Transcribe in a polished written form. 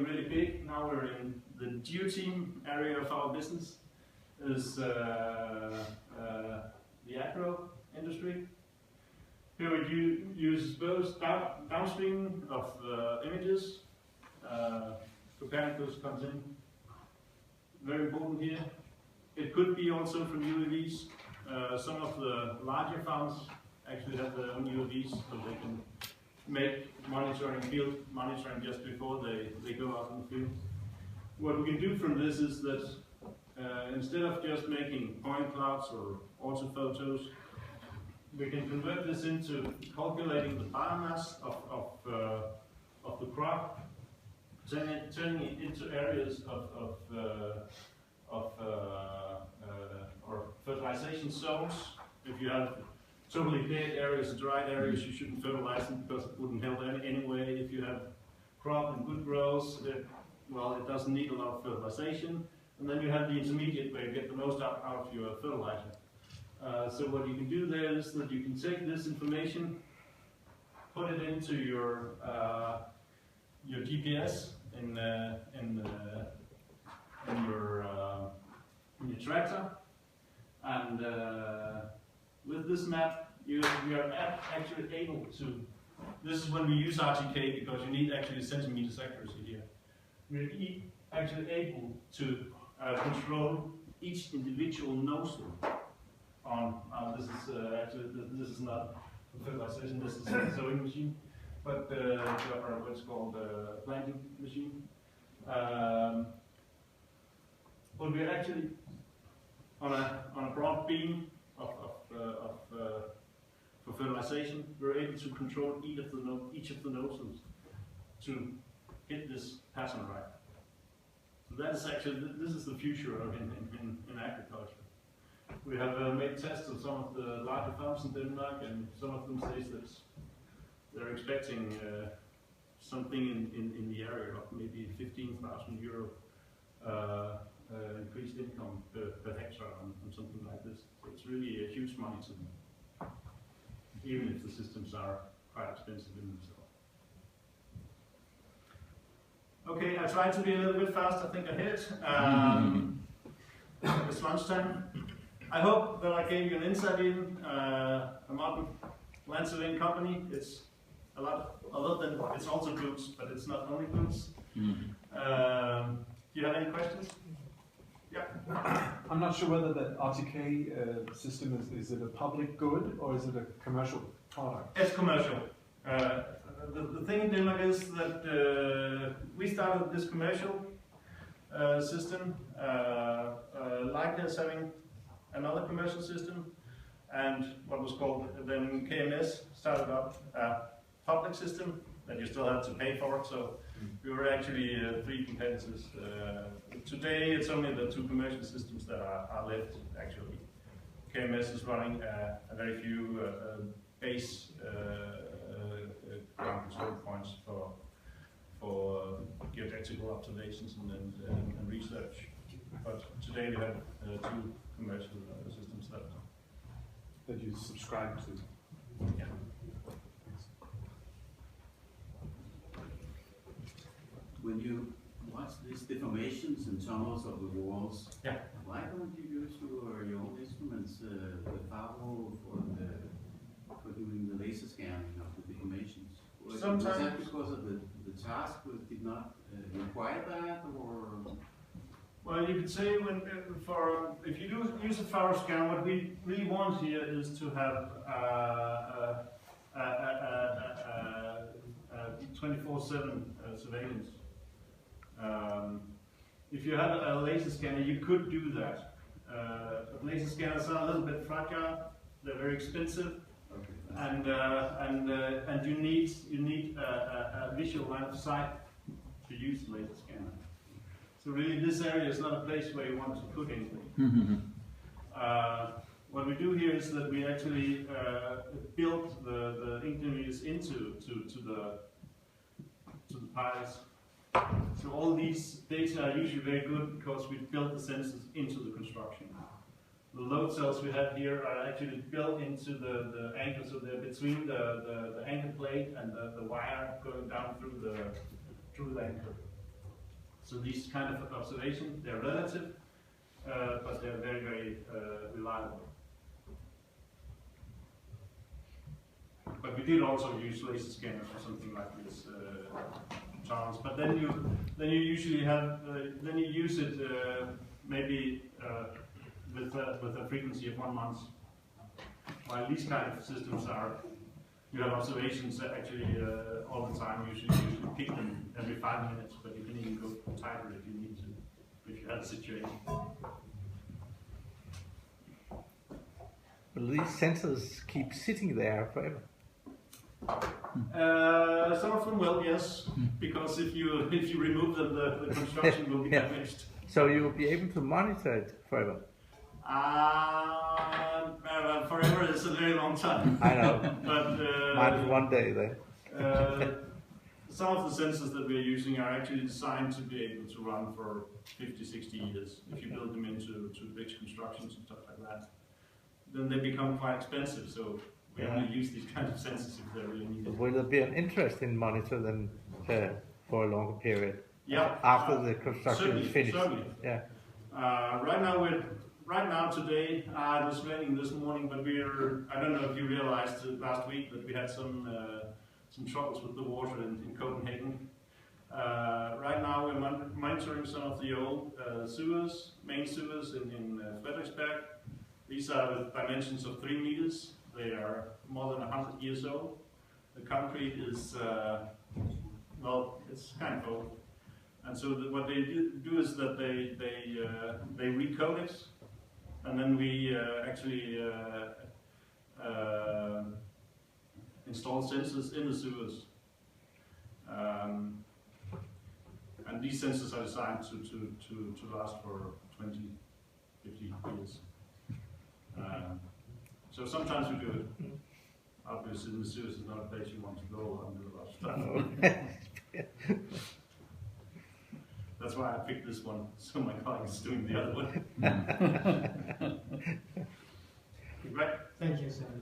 growing really big. Now we're in the geoteam area of our business, is the agro industry. Here we use both downstream of images. Copernicus comes in, very important here. It could be also from UAVs. Some of the larger farms actually have their own UAVs, so they can make monitoring, field monitoring just before they go out in the field. What we can do from this is that instead of just making point clouds or orthophotos, we can convert this into calculating the biomass of the crop, turning it into areas or fertilization zones. If you have totally dead areas, dried areas, you shouldn't fertilize them because it wouldn't help anyway. If you have crop and good growth, it doesn't need a lot of fertilization. And then you have the intermediate where you get the most out of your fertilizer. So what you can do there is that you can take this information, put it into your GPS in your tractor, and with this map we are actually able to. This is when we use RTK because you need actually centimeters accuracy here. We're actually able to control each individual nozzle on. This is actually this is not a fertilization. This is a sowing machine, but or what's called a planting machine. But we're actually on a broad beam for fertilization. We're able to control each of the nozzles to hit this pattern right. So that is actually, this is the future in agriculture. We have made tests of some of the larger farms in Denmark, and some of them say that they're expecting something in the area of maybe 15,000 euro increased income per hectare on something like this. So it's really a huge money to them, even if the systems are quite expensive in themselves. Okay, I tried to be a little bit fast. I think I hit. It's lunchtime. I hope that I gave you an insight in a modern land surveying company. It's a lot other than it's also goods, but it's not only goods. Do you have any questions? Yeah. I'm not sure whether the RTK system is it a public good or is it a commercial product? It's commercial. The thing in Denmark is that we started this commercial system. Leica is having another commercial system, and what was called then KMS started up a public system that you still have to pay for. So we were actually three competitors. Today it's only the two commercial systems that are left actually. KMS is running a very few base ground control points for geotechnical observations and research. But today we have two commercial systems left. That you subscribe to? Yeah. When you watch these deformations and tunnels of the walls, yeah. Why don't you use your own instruments, the FARO, for doing the laser scanning of the deformations? Sometimes. Was that because of the task did not require that, or? Well, you could say if you use a FARO scan, what we really want here is to have 24/7 surveillance. If you have a laser scanner, you could do that. But laser scanners are a little bit fragile. They're very expensive, okay, and you need a visual line of sight to use the laser scanner. So really, this area is not a place where you want to put anything. What we do here is that we actually build the interviews into the piles. So all these data are usually very good because we built the sensors into the construction. The load cells we have here are actually built into the anchor, so they're between the anchor plate and the wire going down through the anchor. So these kind of observations, they're relative, but they're very, very reliable. But we did also use laser scanners for something like this chance. But then you usually have then you use it maybe with a frequency of 1 month. While these kind of systems are, you have observations that actually all the time. Usually pick them every 5 minutes, but you can even go tighter if you need to, if you have a situation. Will these sensors keep sitting there forever? Some of them will, yes, because if you remove them, the construction will be damaged. So you will be able to monitor it forever. Forever is a very long time. I know. But minus 1 day then. Some of the sensors that we're using are actually designed to be able to run for 50, 60 years. If you build them into big constructions and stuff like that, then they become quite expensive. So we only use these kind of sensors if they're really needed. Will there be an interest in monitor them for a longer period? Yeah. After the construction is finished. Certainly. Yeah. Right now today, it was raining this morning, but I don't know if you realized last week that we had some troubles with the water in Copenhagen. Right now we're monitoring some of the old sewers, main sewers in Frederiksberg. These are with dimensions of 3 meters. They are more than 100 years old. The concrete is, well, it's kind of old. And so what they do is that they recoat it, and then we actually install sensors in the sewers. And these sensors are designed to last for 20, 50 years. So sometimes we do it. Obviously, the sewers is not a place you want to go under the stuff. That's why I picked this one, so my colleague is doing the other one. Right. Thank you, Søren.